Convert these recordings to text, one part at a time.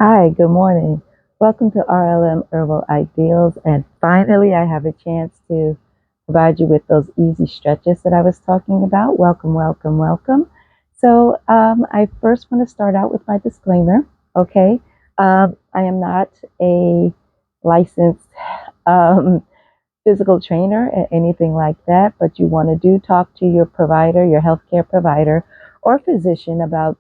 Hi, good morning. Welcome to RLM Herbal Ideals. And finally, I have a chance to provide you with those easy stretches that I was talking about. Welcome, welcome, welcome. So, I first want to start out with my disclaimer. Okay. I am not a licensed physical trainer or anything like that, but you want to talk to your provider, your healthcare provider, or physician about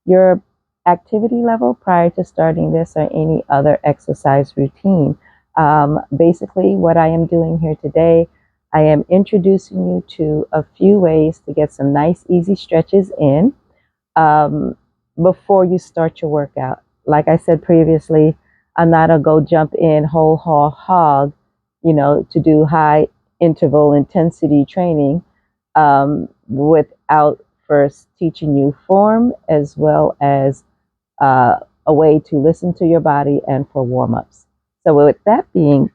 your activity level prior to starting this or any other exercise routine. Basically, what I am doing here today, I am introducing you to a few ways to get some nice, easy stretches in before you start your workout. Like I said previously, I'm not a go jump in whole hog, to do high interval intensity training without first teaching you form as well as a way to listen to your body and for warm-ups. So with that being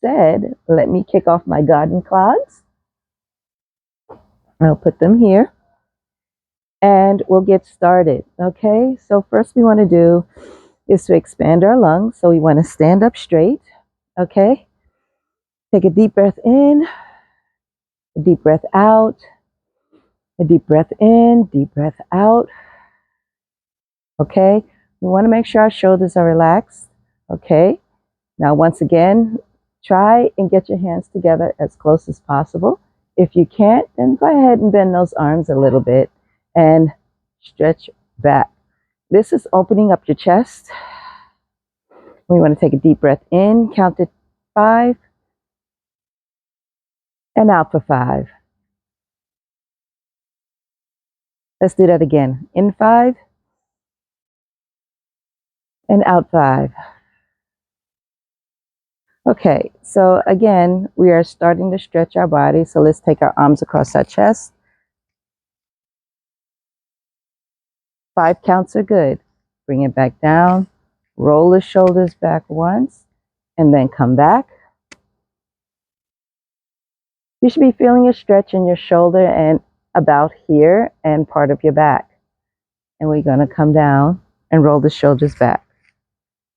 said, let me kick off my garden clogs. I'll put them here and we'll get started. Okay, so first we want to do is to expand our lungs. So we want to stand up straight. Okay, take a deep breath in, a deep breath out, a deep breath in, deep breath out. Okay, we want to make sure our shoulders are relaxed. Okay, now once again, try and get your hands together as close as possible. If you can't, then go ahead and bend those arms a little bit and stretch back. This is opening up your chest. We want to take a deep breath in, count to 5, and out for 5. Let's do that again. In 5, and out 5. Okay, so again, we are starting to stretch our body. So let's take our arms across our chest. 5 counts are good. Bring it back down. Roll the shoulders back once, and then come back. You should be feeling a stretch in your shoulder and about here and part of your back. And we're going to come down and roll the shoulders back.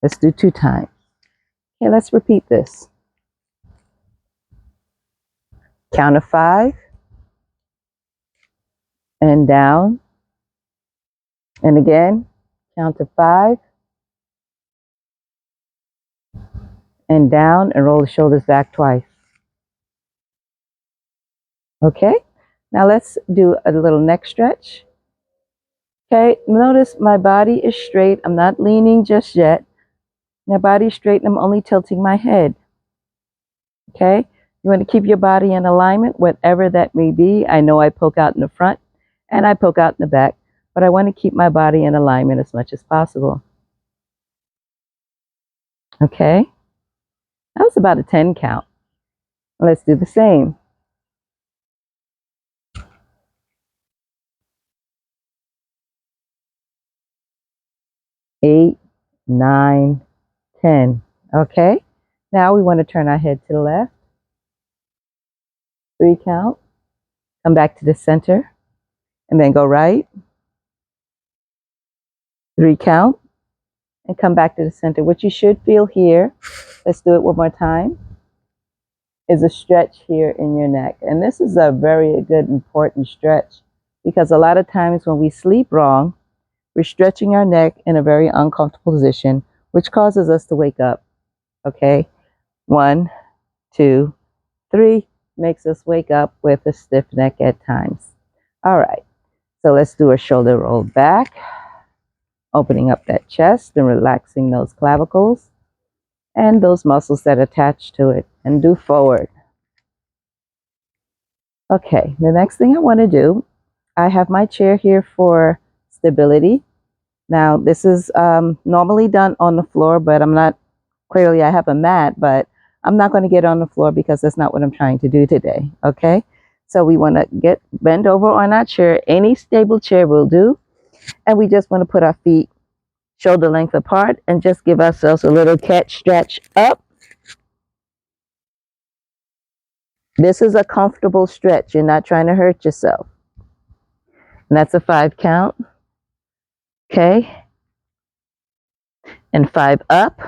Let's do 2 times. Okay, let's repeat this. Count of 5, and down. And again, count to 5, and down, and roll the shoulders back twice. Okay, now let's do a little neck stretch. Okay, notice my body is straight. I'm not leaning just yet. My body is straight, and I'm only tilting my head. Okay, you want to keep your body in alignment, whatever that may be. I know I poke out in the front and I poke out in the back, but I want to keep my body in alignment as much as possible. Okay, that was about a 10 count. Let's do the same. 8, 9, 10. Okay, now we want to turn our head to the left. 3 count. Come back to the center and then go right. 3 count and come back to the center. What you should feel here, let's do it one more time, is a stretch here in your neck. And this is a very good, important stretch because a lot of times when we sleep wrong, we're stretching our neck in a very uncomfortable position, which causes us to wake up. Okay, 1, 2, 3 makes us wake up with a stiff neck at times. All right, so let's do a shoulder roll back, opening up that chest and relaxing those clavicles and those muscles that attach to it, and do forward. Okay, the next thing I want to do, I have my chair here for stability. Now, this is normally done on the floor, but I'm not, clearly I have a mat, but I'm not going to get on the floor because that's not what I'm trying to do today, okay? So we want to bend over on our chair. Any stable chair will do. And we just want to put our feet shoulder length apart and just give ourselves a little cat stretch up. This is a comfortable stretch. You're not trying to hurt yourself. And that's a 5 count. Okay. and 5 up,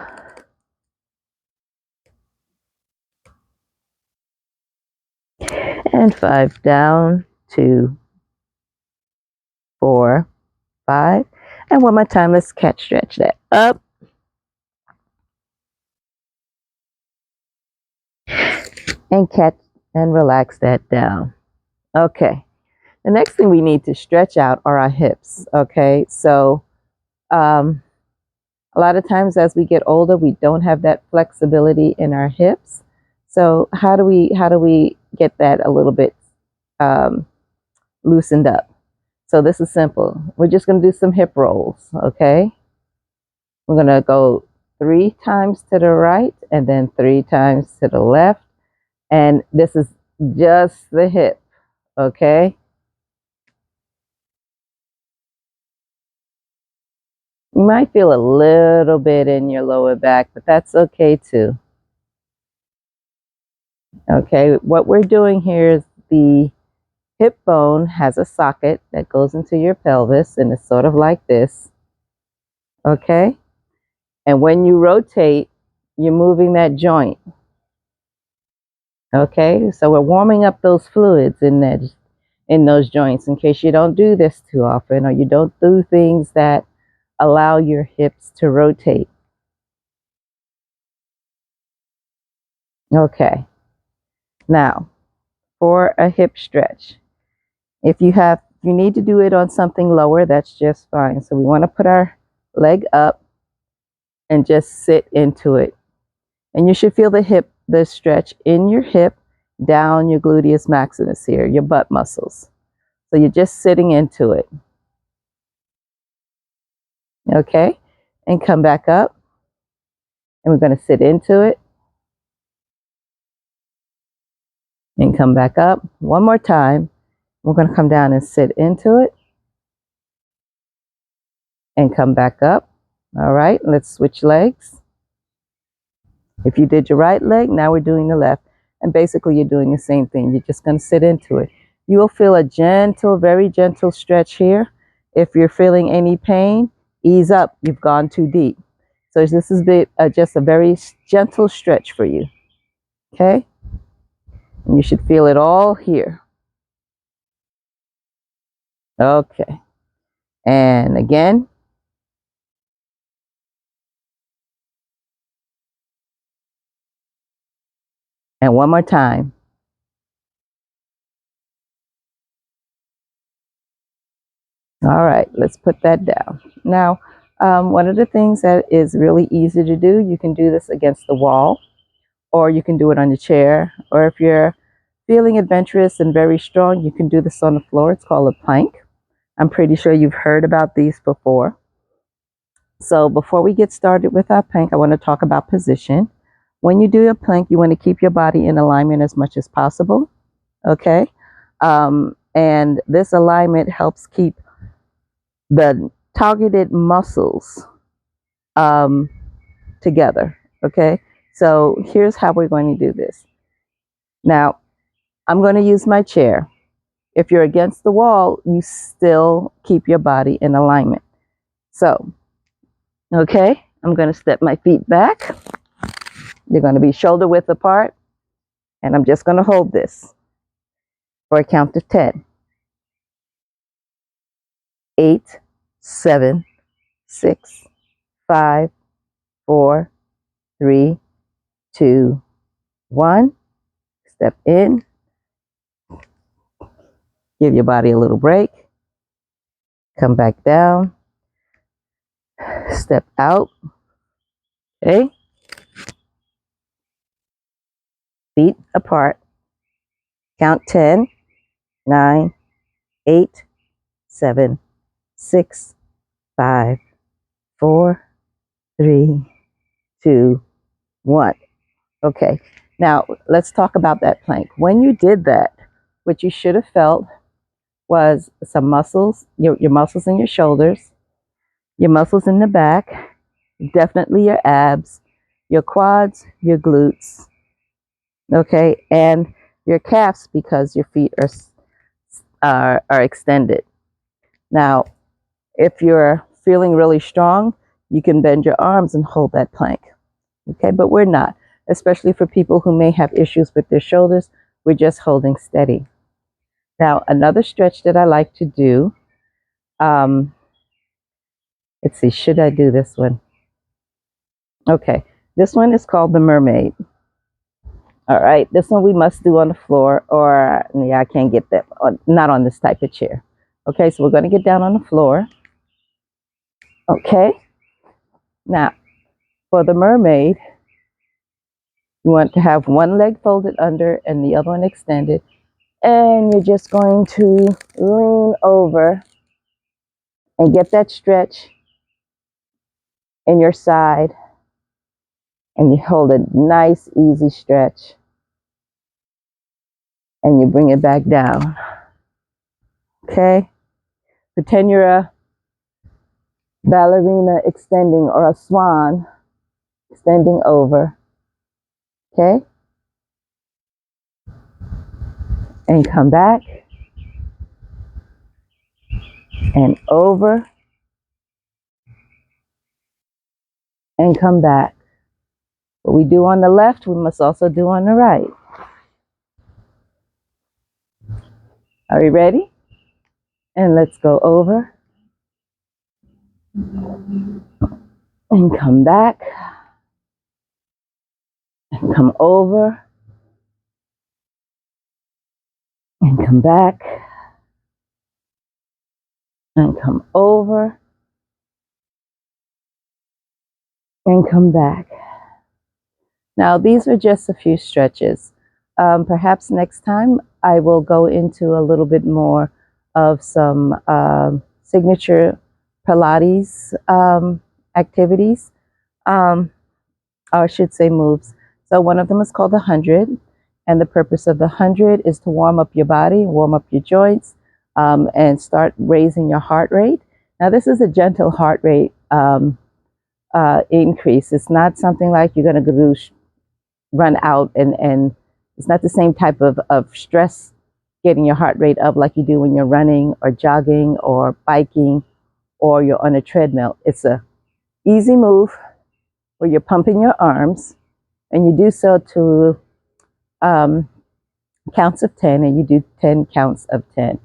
and 5 down, 2, 4, 5, and one more time. Let's cat stretch that up and cat and relax that down. Okay, the next thing we need to stretch out are our hips. Okay, so a lot of times as we get older, we don't have that flexibility in our hips. So how do we get that a little bit loosened up? So this is simple. We're just going to do some hip rolls, okay? We're going to go 3 times to the right and then 3 times to the left. And this is just the hip, okay? You might feel a little bit in your lower back, but that's okay too. Okay, what we're doing here is the hip bone has a socket that goes into your pelvis, and it's sort of like this. Okay, and when you rotate, you're moving that joint. Okay, so we're warming up those fluids in those joints in case you don't do this too often or you don't do things that allow your hips to rotate. Okay, now for a hip stretch, if you need to do it on something lower, that's just fine. So we want to put our leg up and just sit into it. And you should feel the stretch in your hip, down your gluteus maximus here, your butt muscles. So you're just sitting into it. Okay? And come back up. And we're going to sit into it. And come back up. One more time. We're going to come down and sit into it. And come back up. All right, let's switch legs. If you did your right leg, now we're doing the left. And basically you're doing the same thing. You're just going to sit into it. You will feel a gentle, very gentle stretch here. If you're feeling any pain, ease up. You've gone too deep. So this is just a very gentle stretch for you. Okay? And you should feel it all here. Okay. And again. And one more time. All right, let's put that down. Now, one of the things that is really easy to do, you can do this against the wall, or you can do it on your chair, or if you're feeling adventurous and very strong, you can do this on the floor. It's called a plank. I'm pretty sure you've heard about these before. So before we get started with our plank, I want to talk about position. When you do a plank, you want to keep your body in alignment as much as possible. Okay? And this alignment helps keep the targeted muscles together. Okay? So here's how we're going to do this. Now, I'm going to use my chair. If you're against the wall, you still keep your body in alignment. So, okay, I'm going to step my feet back. They're going to be shoulder width apart. And I'm just going to hold this for a count of 10. 8, 7, 6, 5, 4, 3, 2, 1. Step in. Give your body a little break. Come back down. Step out. Okay. Feet apart. Count 10, 9, 8, 7, 6, 5, 4, 3, 2, 1. Okay. Now, let's talk about that plank. When you did that, what you should have felt was some muscles, your muscles in your shoulders, your muscles in the back, definitely your abs, your quads, your glutes, okay, and your calves because your feet are extended. Now, if you're feeling really strong, you can bend your arms and hold that plank. Okay, but we're not, especially for people who may have issues with their shoulders. We're just holding steady. Now, another stretch that I like to do, let's see, should I do this one? Okay, this one is called the mermaid. All right, this one we must do on the floor, or yeah, I can't get that, not on this type of chair. Okay, so we're going to get down on the floor. Okay, now for the mermaid, you want to have one leg folded under and the other one extended, and you're just going to lean over and get that stretch in your side, and you hold a nice easy stretch, and you bring it back down. Okay, pretend you're a ballerina extending, or a swan extending over. Okay, and come back and over and come back. What we do on the left, we must also do on the right. Are we ready? And let's go over and come back and come over and come back and come over and come back. Now, these are just a few stretches. Perhaps next time I will go into a little bit more of some signature Pilates activities, or I should say moves. So one of them is called the 100, and the purpose of the 100 is to warm up your body, warm up your joints, and start raising your heart rate. Now, this is a gentle heart rate increase. It's not something like you're going to do run out, and it's not the same type of stress getting your heart rate up like you do when you're running or jogging or biking or you're on a treadmill. It's a easy move where you're pumping your arms, and you do so to counts of 10, and you do 10 counts of 10.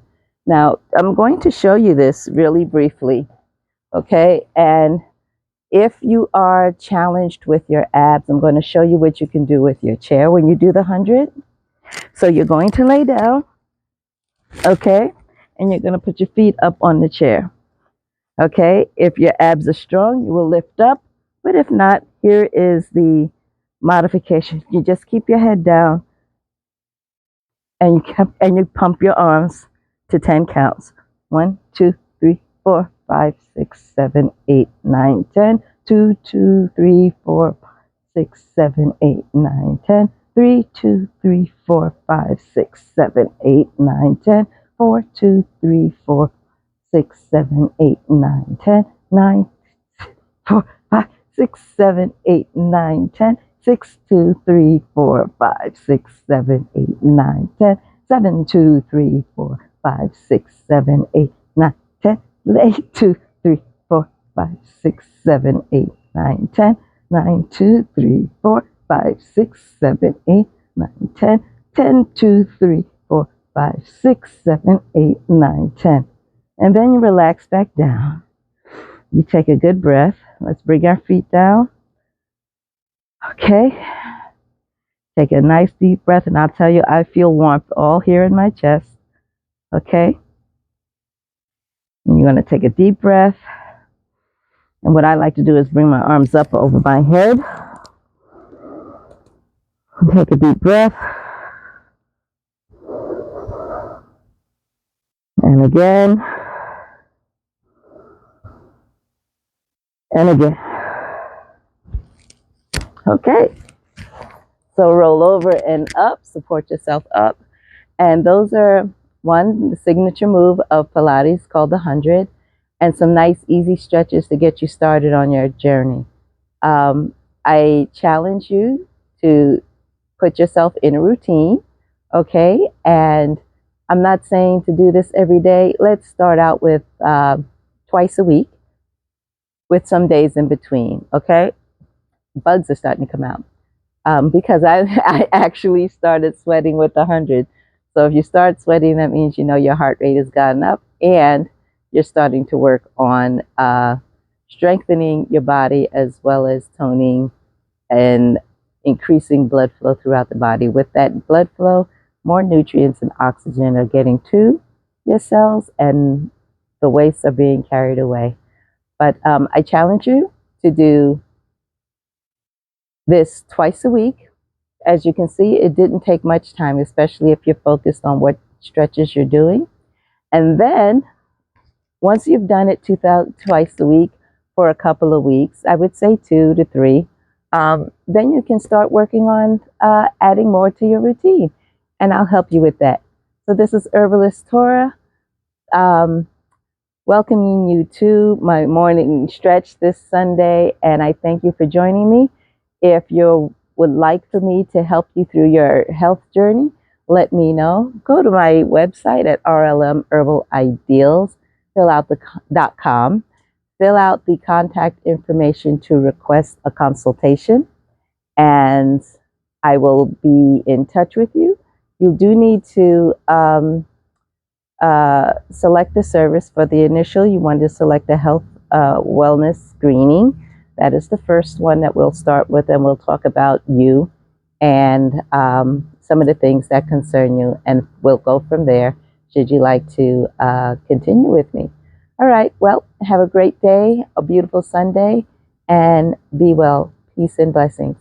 Now, I'm going to show you this really briefly, okay? And if you are challenged with your abs, I'm going to show you what you can do with your chair when you do the 100. So you're going to lay down, okay? And you're going to put your feet up on the chair, okay? If your abs are strong, you will lift up. But if not, here is the modification. You just keep your head down, and you pump your arms to 10 counts. 1, 2, 3, 4, 5, 6, 7, 8, 9, 10. 2, 2, 3, 4, 6, 7, 8, 9, 10. 3, 2, 3, 4, 5, 6, 7, 8, 9, 10. 4, 2, 3, 4, 6, 7, 8, 9, 10. 9, 4, 5, 6, 7, 8, 9, 10. 6, 2, 3, 4, 5, 6, 7, 8, 9, 10. 7, 2, 3, 4, 5, 6, 7, 8, 9, 10. 8, 2, 3, 4, 5, 6, 7, 8, 9, 10. 9, 2, 3, 4, 5, 6, 7, 8, 9, 10. 10, 2, 3, 4, 5, 6, 7, 8, 9, 10. And then you relax back down. You take a good breath. Let's bring our feet down. Okay. Take a nice deep breath, and I'll tell you, I feel warmth all here in my chest. Okay. And you're going to take a deep breath. And what I like to do is bring my arms up over my head. Take a deep breath. And again. And again. Okay. So roll over and up, support yourself up. And those are the signature move of Pilates called the 100, and some nice easy stretches to get you started on your journey. I challenge you to put yourself in a routine, okay? And I'm not saying to do this every day. Let's start out with twice a week, with some days in between. Okay, bugs are starting to come out because I actually started sweating with 100. So if you start sweating, that means your heart rate has gotten up and you're starting to work on strengthening your body as well as toning and increasing blood flow throughout the body. With that blood flow, more nutrients and oxygen are getting to your cells and the wastes are being carried away. But I challenge you to do this twice a week. As you can see, it didn't take much time, especially if you're focused on what stretches you're doing. And then once you've done it twice a week for a couple of weeks, I would say 2 to 3, then you can start working on adding more to your routine. And I'll help you with that. So this is Herbalist Tora, welcoming you to my morning stretch this Sunday. And I thank you for joining me. If you would like for me to help you through your health journey, let me know. Go to my website at rlmherbalideals, fill out .com, fill out the contact information to request a consultation, and I will be in touch with you. You do need to select the service. For the initial, you want to select a health wellness screening. That is the first one that we'll start with, and we'll talk about you and some of the things that concern you, and we'll go from there should you like to continue with me. All right, well, have a great day, a beautiful Sunday, and be well. Peace and blessings.